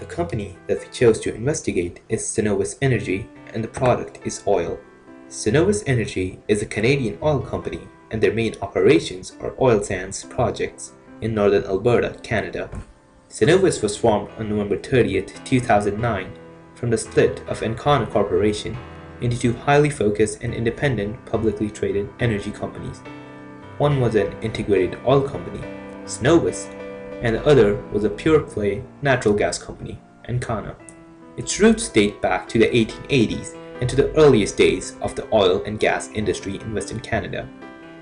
The company that we chose to investigate is Cenovus Energy, and the product is oil. Cenovus Energy is a Canadian oil company, and their main operations are oil sands projects in northern Alberta, Canada. Cenovus was formed on November 30th, 2009 from the split of Encana Corporation into two highly focused and independent publicly traded energy companies. One was an integrated oil company, Cenovus, and the other was a pure-play natural gas company, Encana. Its roots date back to the 1880s and to the earliest days of the oil and gas industry in Western Canada.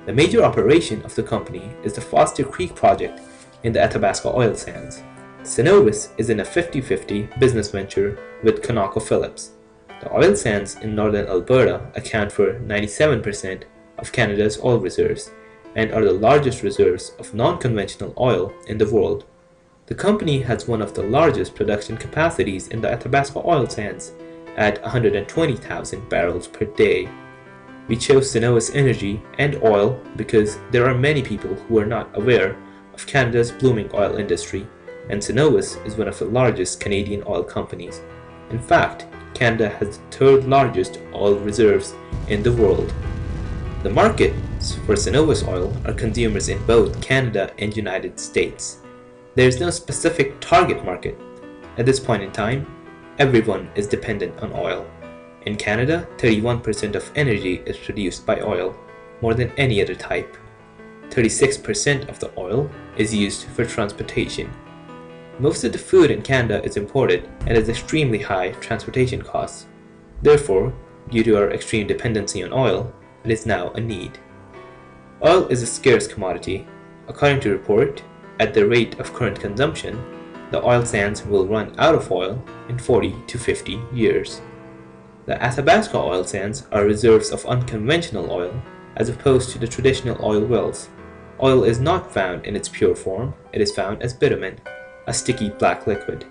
The major operation of the company is the Foster Creek project in the Athabasca oil sands. Cenovus is in a 50-50 business venture with ConocoPhillips. The oil sands in northern Alberta account for 97% of Canada's oil reserves and are the largest reserves of non-conventional oil in the world. The company has one of the largest production capacities in the Athabasca oil sands at 120,000 barrels per day. We chose Cenovus Energy and oil because there are many people who are not aware of Canada's blooming oil industry, and Cenovus is one of the largest Canadian oil companies. In fact, Canada has the third largest oil reserves in the world. The markets for Cenovus oil are consumers in both Canada and United States. There is no specific target market. At this point in time, everyone is dependent on oil. In Canada, 31% of energy is produced by oil, more than any other type. 36% of the oil is used for transportation. Most of the food in Canada is imported and has extremely high transportation costs. Therefore, due to our extreme dependency on oil, it is now a need. Oil is a scarce commodity. According to report, at the rate of current consumption, the oil sands will run out of oil in 40 to 50 years. The Athabasca oil sands are reserves of unconventional oil as opposed to the traditional oil wells. Oil is not found in its pure form, it is found as bitumen, a sticky black liquid.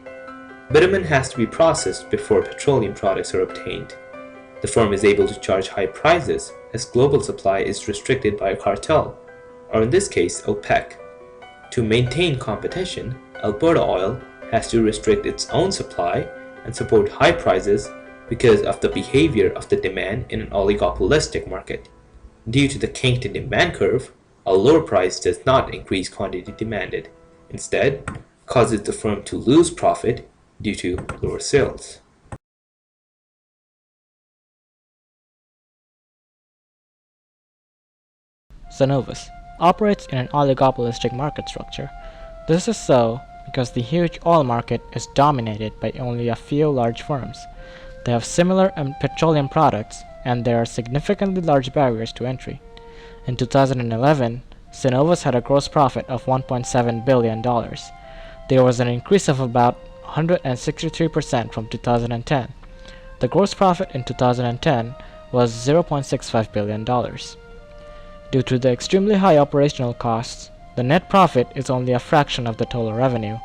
Bitumen has to be processed before petroleum products are obtained. The firm is able to charge high prices as global supply is restricted by a cartel, or in this case OPEC. To maintain competition, Alberta Oil has to restrict its own supply and support high prices because of the behavior of the demand in an oligopolistic market. Due to the kinked demand curve, a lower price does not increase quantity demanded. Instead, causes the firm to lose profit due to lower sales. Cenovus operates in an oligopolistic market structure. This is so because the huge oil market is dominated by only a few large firms. They have similar petroleum products, and there are significantly large barriers to entry. In 2011, Cenovus had a gross profit of $1.7 billion. There was an increase of about 163% from 2010. The gross profit in 2010 was $0.65 billion. Due to the extremely high operational costs, the net profit is only a fraction of the total revenue.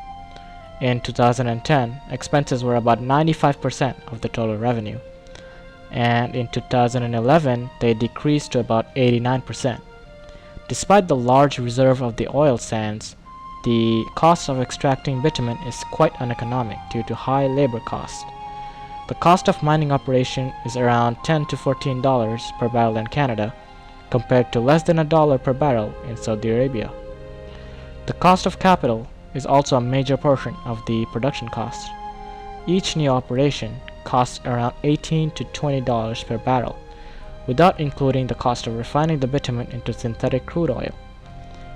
In 2010, expenses were about 95% of the total revenue, and in 2011 they decreased to about 89%. Despite the large reserve of the oil sands, the cost of extracting bitumen is quite uneconomic due to high labor costs. The cost of mining operation is around $10 to $14 per barrel in Canada, compared to less than $1 per barrel in Saudi Arabia. The cost of capital is also a major portion of the production cost. Each new operation costs around $18 to $20 per barrel, without including the cost of refining the bitumen into synthetic crude oil.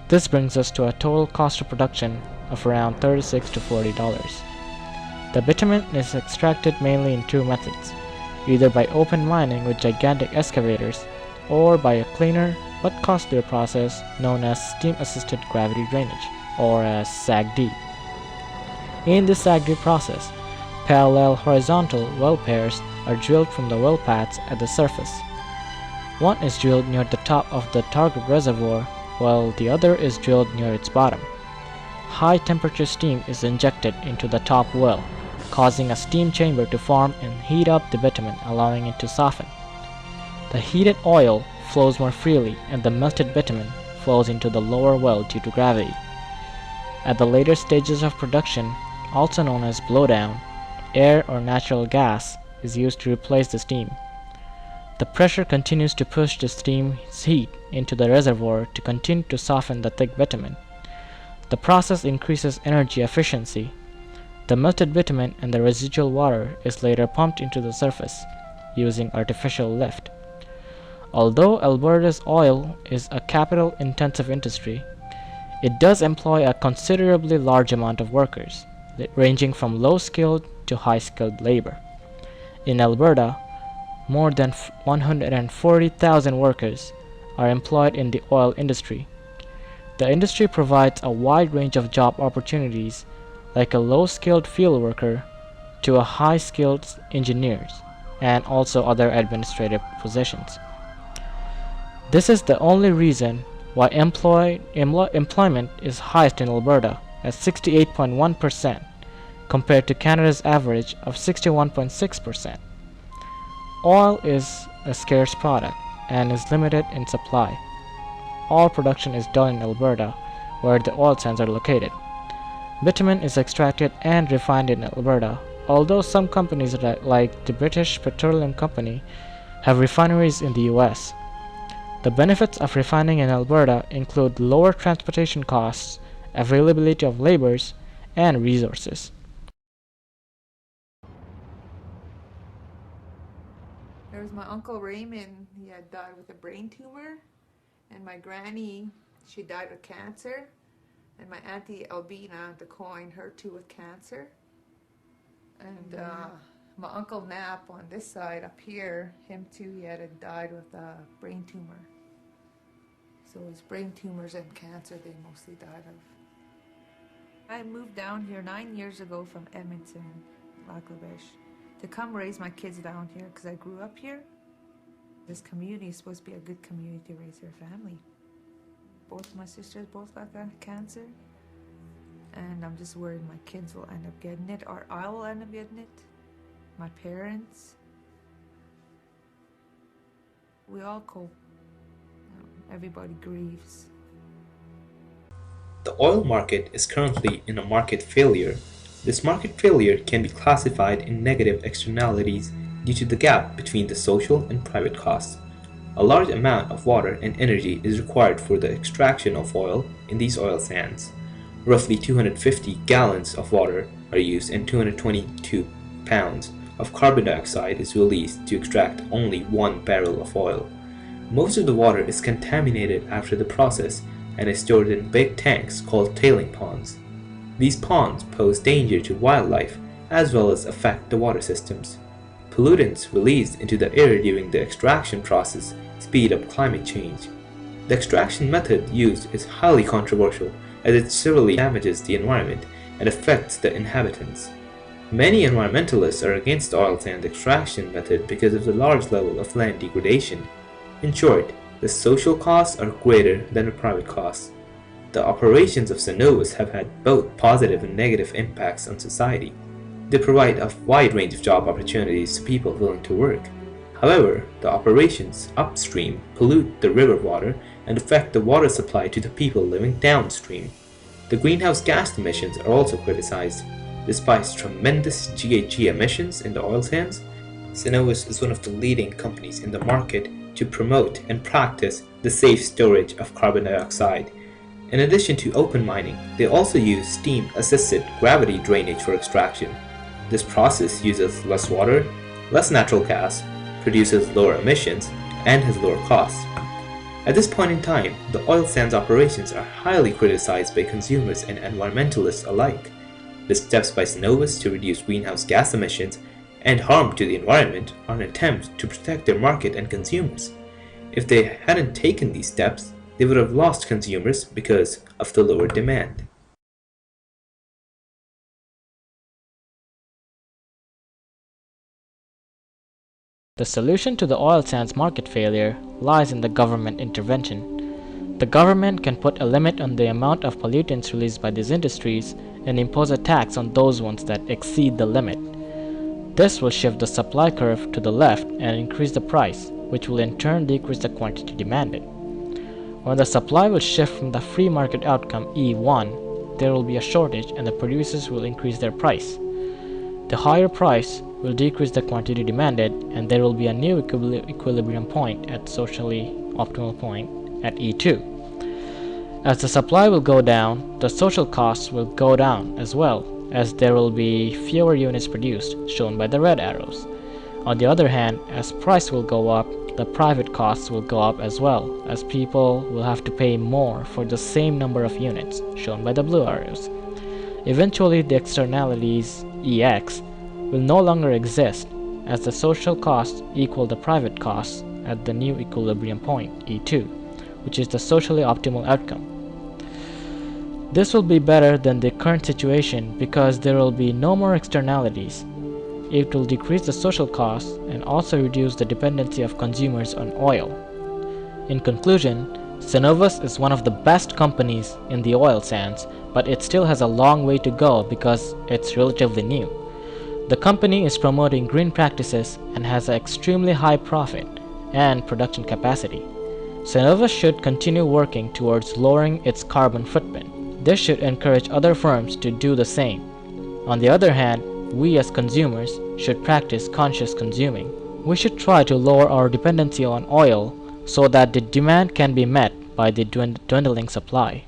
This brings us to a total cost of production of around $36 to $40. The bitumen is extracted mainly in two methods, either by open mining with gigantic excavators or by a cleaner but costlier process known as steam-assisted gravity drainage, or as SAGD. In this SAGD process, parallel horizontal well pairs are drilled from the well pads at the surface. One is drilled near the top of the target reservoir, while the other is drilled near its bottom. High temperature steam is injected into the top well, causing a steam chamber to form and heat up the bitumen, allowing it to soften. The heated oil flows more freely, and the melted bitumen flows into the lower well due to gravity. At the later stages of production, also known as blowdown, air or natural gas is used to replace the steam. The pressure continues to push the steam's heat into the reservoir to continue to soften the thick bitumen. The process increases energy efficiency. The melted bitumen and the residual water is later pumped into the surface using artificial lift. Although Alberta's oil is a capital-intensive industry, it does employ a considerably large amount of workers, ranging from low-skilled to high-skilled labor. In Alberta, more than 140,000 workers are employed in the oil industry. The industry provides a wide range of job opportunities, like a low-skilled field worker to a high-skilled engineers, and also other administrative positions. This is the only reason why employment is highest in Alberta at 68.1% compared to Canada's average of 61.6%. Oil is a scarce product and is limited in supply. All production is done in Alberta, where the oil sands are located. Bitumen is extracted and refined in Alberta, although some companies like the British Petroleum Company have refineries in the US. The benefits of refining in Alberta include lower transportation costs, availability of laborers, and resources. There was my Uncle Raymond. He had died with a brain tumor. And my granny, she died with cancer. And my Auntie Albina, the coin, her too with cancer. And my Uncle Nap on this side up here, him too, he had died with a brain tumor. So it was brain tumors and cancer they mostly died of. I moved down here 9 years ago from Edmonton, Lac-La-Biche, to come raise my kids down here because I grew up here. This community is supposed to be a good community to raise their family. Both my sisters both got cancer, and I'm just worried my kids will end up getting it, or I will end up getting it. My parents. We all cope. Everybody grieves. The oil market is currently in a market failure. This market failure can be classified in negative externalities due to the gap between the social and private costs. A large amount of water and energy is required for the extraction of oil in these oil sands. Roughly 250 gallons of water are used and 222 pounds of carbon dioxide is released to extract only 1 barrel of oil. Most of the water is contaminated after the process and is stored in big tanks called tailing ponds. These ponds pose danger to wildlife as well as affect the water systems. Pollutants released into the air during the extraction process speed up climate change. The extraction method used is highly controversial as it severely damages the environment and affects the inhabitants. Many environmentalists are against the oil sand extraction method because of the large level of land degradation. In short, the social costs are greater than the private costs. The operations of Cenovus have had both positive and negative impacts on society. They provide a wide range of job opportunities to people willing to work. However, the operations upstream pollute the river water and affect the water supply to the people living downstream. The greenhouse gas emissions are also criticized. Despite tremendous GHG emissions in the oil sands, Cenovus is one of the leading companies in the market to promote and practice the safe storage of carbon dioxide. In addition to open mining, they also use steam-assisted gravity drainage for extraction. This process uses less water, less natural gas, produces lower emissions, and has lower costs. At this point in time, the oil sands operations are highly criticized by consumers and environmentalists alike. The steps by Cenovus to reduce greenhouse gas emissions and harm to the environment are an attempt to protect their market and consumers. If they hadn't taken these steps, they would have lost consumers because of the lower demand. The solution to the oil sands market failure lies in the government intervention. The government can put a limit on the amount of pollutants released by these industries and impose a tax on those ones that exceed the limit. This will shift the supply curve to the left and increase the price, which will in turn decrease the quantity demanded. When the supply will shift from the free market outcome E1, there will be a shortage and the producers will increase their price. The higher price will decrease the quantity demanded, and there will be a new equilibrium point at socially optimal point at E2. As the supply will go down, the social costs will go down as well, as there will be fewer units produced, shown by the red arrows. On the other hand, as price will go up, the private costs will go up as well, as people will have to pay more for the same number of units, shown by the blue arrows. Eventually, the externalities, EX, will no longer exist, as the social costs equal the private costs at the new equilibrium point, E2, which is the socially optimal outcome. This will be better than the current situation because there will be no more externalities. It will decrease the social costs and also reduce the dependency of consumers on oil. In conclusion, Cenovus is one of the best companies in the oil sands, but it still has a long way to go because it's relatively new. The company is promoting green practices and has an extremely high profit and production capacity. Cenovus should continue working towards lowering its carbon footprint. This should encourage other firms to do the same. On the other hand, we as consumers should practice conscious consuming. We should try to lower our dependency on oil so that the demand can be met by the dwindling supply.